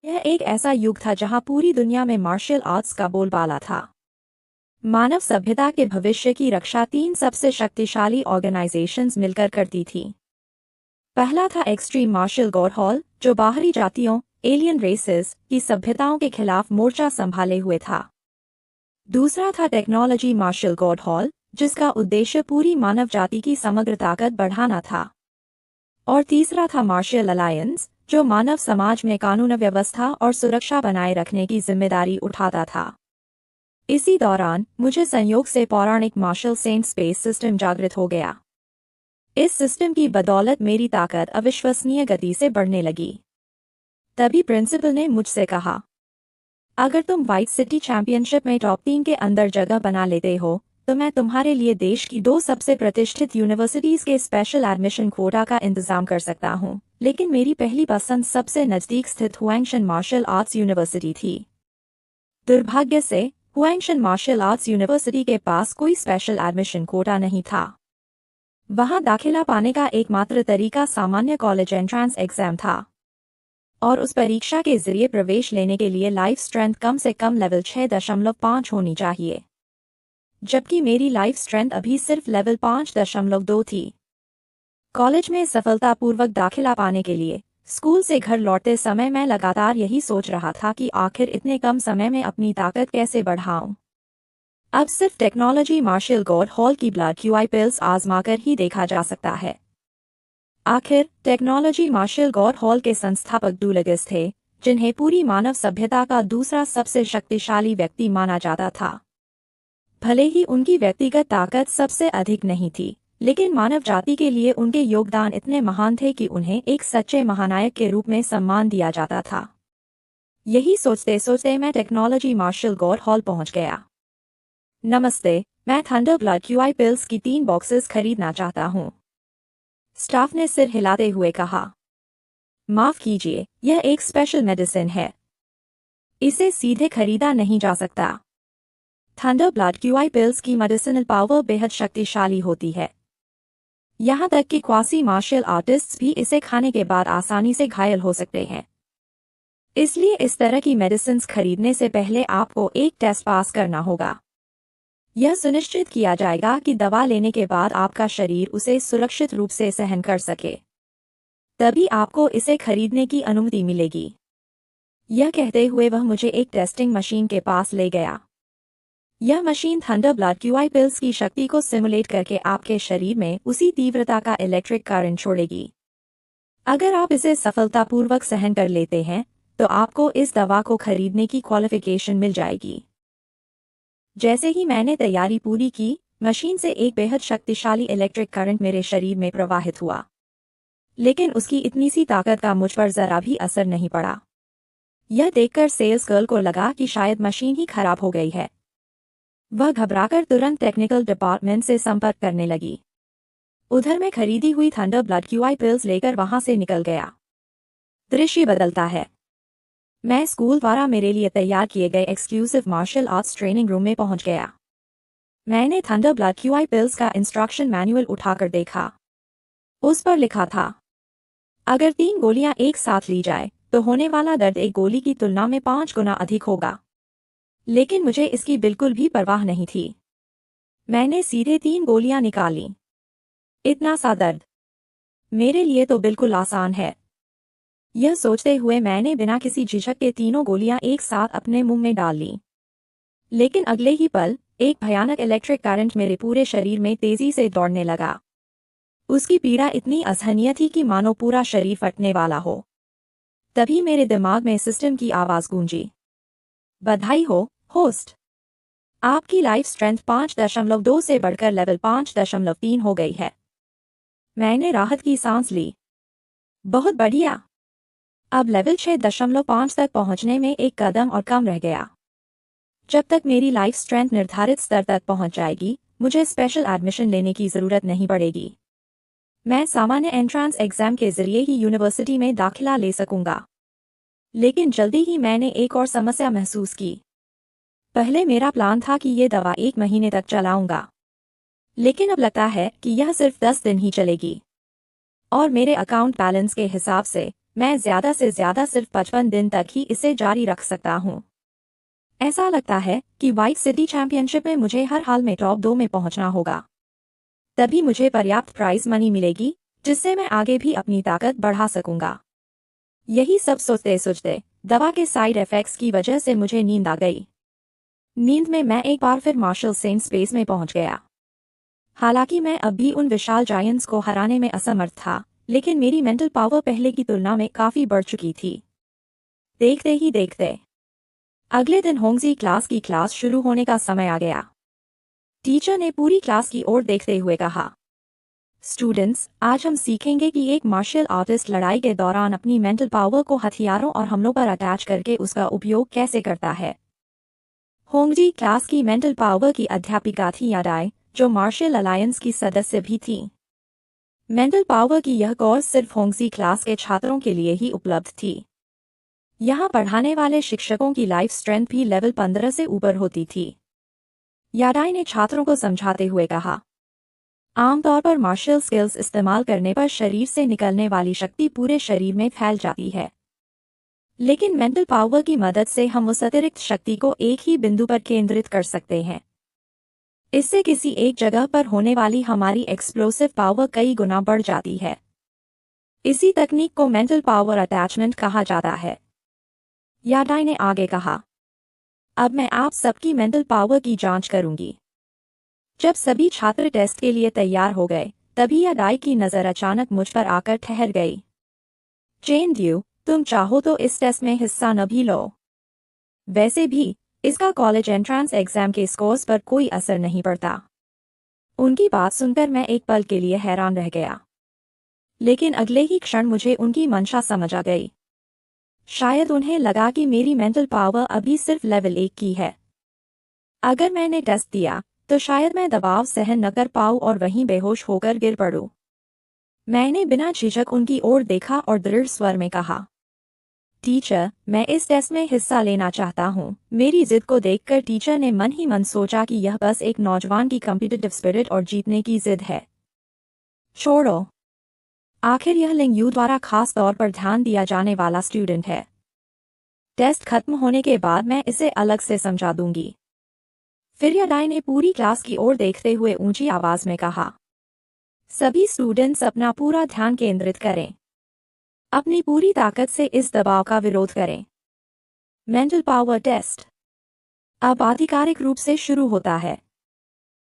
यह एक ऐसा युग था जहां पूरी दुनिया में मार्शल आर्ट्स का बोलबाला था। मानव सभ्यता के भविष्य की रक्षा तीन सबसे शक्तिशाली ऑर्गेनाइजेशंस मिलकर करती थी। पहला था एक्सट्रीम मार्शल गॉड हॉल, जो बाहरी जातियों एलियन रेसेस की सभ्यताओं के खिलाफ मोर्चा संभाले हुए था। दूसरा था टेक्नोलॉजी मार्शल गॉड हॉल, जिसका उद्देश्य पूरी मानव जाति की समग्र ताकत बढ़ाना था। और तीसरा था मार्शल अलायंस, जो मानव समाज में कानून व्यवस्था और सुरक्षा बनाए रखने की जिम्मेदारी उठाता था। इसी दौरान मुझे संयोग से पौराणिक मार्शल सेंट स्पेस सिस्टम जागृत हो गया। इस सिस्टम की बदौलत मेरी ताकत अविश्वसनीय गति से बढ़ने लगी। तभी प्रिंसिपल ने मुझसे कहा, अगर तुम वाइट सिटी चैंपियनशिप में टॉप 3 के अंदर जगह बना लेते हो तो मैं तुम्हारे लिए देश की 2 सबसे प्रतिष्ठित यूनिवर्सिटीज के स्पेशल एडमिशन कोटा का इंतजाम कर सकता हूँ। लेकिन मेरी पहली पसंद सबसे नजदीक स्थित हुआंगशन मार्शल आर्ट्स यूनिवर्सिटी थी। दुर्भाग्य से हुआंगशन मार्शल आर्ट्स यूनिवर्सिटी के पास कोई स्पेशल एडमिशन कोटा नहीं था। वहां दाखिला पाने का एकमात्र तरीका सामान्य कॉलेज एंट्रेंस एग्जाम था, और उस परीक्षा के जरिए प्रवेश लेने के लिए लाइफ स्ट्रेंथ कम से कम लेवल 6.5 होनी चाहिए, जबकि मेरी लाइफ स्ट्रेंथ अभी सिर्फ लेवल 5.2 थी। कॉलेज में सफलतापूर्वक दाखिला पाने के लिए स्कूल से घर लौटते समय मैं लगातार यही सोच रहा था कि आखिर इतने कम समय में अपनी ताकत कैसे बढ़ाऊं। अब सिर्फ टेक्नोलॉजी मार्शल गॉड हॉल की ब्लड क्यूआई पिल्स आजमाकर ही देखा जा सकता है। आखिर टेक्नोलॉजी मार्शल गॉड हॉल के संस्थापक डुलगिस थे, जिन्हें पूरी मानव सभ्यता का दूसरा सबसे शक्तिशाली व्यक्ति माना जाता था। भले ही उनकी व्यक्तिगत ताकत सबसे अधिक नहीं थी, लेकिन मानव जाति के लिए उनके योगदान इतने महान थे कि उन्हें एक सच्चे महानायक के रूप में सम्मान दिया जाता था। यही सोचते सोचते मैं टेक्नोलॉजी मार्शल गॉड हॉल पहुंच गया। नमस्ते, मैं थंडर ब्लड क्यूआई पिल्स की 3 बॉक्सेस खरीदना चाहता हूं। स्टाफ ने सिर हिलाते हुए कहा, माफ कीजिए, यह एक स्पेशल मेडिसिन है। इसे सीधे खरीदा नहीं जा सकता। थंडर ब्लड क्यूआई पिल्स की मेडिसिनल पावर बेहद शक्तिशाली होती है। यहाँ तक कि क्वासी मार्शल आर्टिस्ट्स भी इसे खाने के बाद आसानी से घायल हो सकते हैं। इसलिए इस तरह की मेडिसिन्स खरीदने से पहले आपको एक टेस्ट पास करना होगा। यह सुनिश्चित किया जाएगा कि दवा लेने के बाद आपका शरीर उसे सुरक्षित रूप से सहन कर सके। तभी आपको इसे खरीदने की अनुमति मिलेगी। यह कहते हुए वह मुझे एक टेस्टिंग मशीन के पास ले गया। यह machine thunder blood QI pills की शक्ति को सिमुलेट करके आपके शरीर में उसी तीव्रता का इलेक्ट्रिक करंट छोड़ेगी। अगर आप इसे सफलतापूर्वक सहन कर लेते हैं तो आपको इस दवा को खरीदने की क्वालिफिकेशन मिल जाएगी। जैसे ही मैंने तैयारी पूरी की, मशीन से एक बेहद शक्तिशाली इलेक्ट्रिक करंट मेरे शरीर में प्रवाहित हुआ, लेकिन उसकी इतनी सी ताकत का मुझ पर जरा भी असर नहीं पड़ा। यह देखकर सेल्स गर्ल को लगा कि शायद मशीन ही खराब हो गई है। वह घबराकर तुरंत टेक्निकल डिपार्टमेंट से संपर्क करने लगी। उधर मैं खरीदी हुई थंडर ब्लड क्यूआई पिल्स लेकर वहां से निकल गया। दृश्य बदलता है। मैं स्कूल द्वारा मेरे लिए तैयार किए गए exclusive martial arts training room में पहुंच गया। मैंने थंडर ब्लड क्यूआई पिल्स का इंस्ट्रक्शन मैनुअल उठाकर देखा। उस पर लिखा था, अगर 3 गोलियां एक साथ ली जाए तो होने वाला दर्द एक गोली की तुलना में 5 गुना अधिक होगा। लेकिन मुझे इसकी बिल्कुल भी परवाह नहीं थी। मैंने सीधे 3 गोलियां निकाली। इतना सा दर्द मेरे लिए तो बिल्कुल आसान है। यह सोचते हुए मैंने बिना किसी झिझक के तीनों गोलियां एक साथ अपने मुंह में डाल ली। लेकिन अगले ही पल एक भयानक इलेक्ट्रिक करंट मेरे पूरे शरीर में तेजी से दौड़ने लगा। उसकी पीड़ा इतनी असहनीय थी कि मानो पूरा शरीर फटने वाला हो। तभी मेरे दिमाग में सिस्टम की आवाज गूंजी, बधाई हो होस्ट, आपकी लाइफ स्ट्रेंथ 5.2 से बढ़कर लेवल 5.3 हो गई है। मैंने राहत की सांस ली। बहुत बढ़िया। अब लेवल 6.5 तक पहुंचने में एक कदम और कम रह गया। जब तक मेरी लाइफ स्ट्रेंथ निर्धारित स्तर तक पहुंच जाएगी, मुझे स्पेशल एडमिशन लेने की जरूरत नहीं पड़ेगी। मैं सामान्य एंट्रेंस एग्जाम के जरिए ही यूनिवर्सिटी में दाखिला ले सकूंगा। लेकिन जल्दी ही मैंने एक और समस्या महसूस की। पहले मेरा प्लान था कि ये दवा 1 महीने तक चलाऊंगा, लेकिन अब लगता है कि यह सिर्फ 10 दिन ही चलेगी। और मेरे अकाउंट बैलेंस के हिसाब से मैं ज़्यादा से ज़्यादा सिर्फ 55 दिन तक ही इसे जारी रख सकता हूँ। ऐसा लगता है कि वाइट सिटी चैंपियनशिप में मुझे हर हाल में टॉप 2 में पहुंचना होगा। तभी मुझे पर्याप्त प्राइज मनी मिलेगी, जिससे मैं आगे भी अपनी ताकत बढ़ा सकूंगा। यही सब सोचते सोचते दवा के साइड इफेक्ट्स की वजह से मुझे नींद आ गई। नींद में मैं एक बार फिर मार्शल सेन स्पेस में पहुंच गया। हालांकि मैं अब भी उन विशाल जायंट्स को हराने में असमर्थ था, लेकिन मेरी मेंटल पावर पहले की तुलना में काफी बढ़ चुकी थी। देखते ही देखते अगले दिन होंगजी क्लास की क्लास शुरू होने का समय आ गया। टीचर ने पूरी क्लास की ओर देखते हुए कहा, स्टूडेंट्स, आज हम सीखेंगे कि एक मार्शल आर्टिस्ट लड़ाई के दौरान अपनी मेंटल पावर को हथियारों और हमलों पर अटैच करके उसका उपयोग कैसे करता है। होंगजी क्लास की मेंटल पावर की अध्यापिका थी यादाई, जो मार्शल अलायंस की सदस्य भी थी। मेंटल पावर की यह कोर्स सिर्फ होंगजी क्लास के छात्रों के लिए ही उपलब्ध थी। यहाँ पढ़ाने वाले शिक्षकों की लाइफ स्ट्रेंथ भी लेवल 15 से ऊपर होती थी। यादाई ने छात्रों को समझाते हुए कहा, आमतौर पर मार्शल स्किल्स इस्तेमाल करने पर शरीर से निकलने वाली शक्ति पूरे शरीर में फैल जाती है, लेकिन मेंटल पावर की मदद से हम उस अतिरिक्त शक्ति को एक ही बिंदु पर केंद्रित कर सकते हैं। इससे किसी एक जगह पर होने वाली हमारी एक्सप्लोसिव पावर कई गुना बढ़ जाती है। इसी तकनीक को मेंटल पावर अटैचमेंट कहा जाता है। यादाई ने आगे कहा, अब मैं आप सबकी मेंटल पावर की जांच करूंगी। जब सभी छात्र टेस्ट के लिए तैयार हो गए, तभी यादाई की नजर अचानक मुझ पर आकर ठहर गई। चेन ड्यू, तुम चाहो तो इस टेस्ट में हिस्सा न भी लो। वैसे भी इसका कॉलेज एंट्रेंस एग्जाम के स्कोर्स पर कोई असर नहीं पड़ता। उनकी बात सुनकर मैं एक पल के लिए हैरान रह गया, लेकिन अगले ही क्षण मुझे उनकी मंशा समझ आ गई। शायद उन्हें लगा कि मेरी मेंटल पावर अभी सिर्फ लेवल 1 की है। अगर मैंने टेस्ट दिया तो शायद मैं दबाव सहन न कर पाऊं और वहीं बेहोश होकर गिर पड़ूं। मैंने बिना झिझक उनकी ओर देखा और दृढ़ स्वर में कहा, टीचर, मैं इस टेस्ट में हिस्सा लेना चाहता हूँ। मेरी जिद को देखकर टीचर ने मन ही मन सोचा कि यह बस एक नौजवान की कॉम्पिटिटिव स्पिरिट और जीतने की जिद है। छोड़ो, आखिर यह लिंग यू द्वारा खास तौर पर ध्यान दिया जाने वाला स्टूडेंट है। टेस्ट खत्म होने के बाद मैं इसे अलग से समझा दूंगी। फिर यादाई ने पूरी क्लास की ओर देखते हुए ऊंची आवाज में कहा, सभी स्टूडेंट्स अपना पूरा ध्यान केंद्रित करें। अपनी पूरी ताकत से इस दबाव का विरोध करें। मेंटल पावर टेस्ट अब आधिकारिक रूप से शुरू होता है।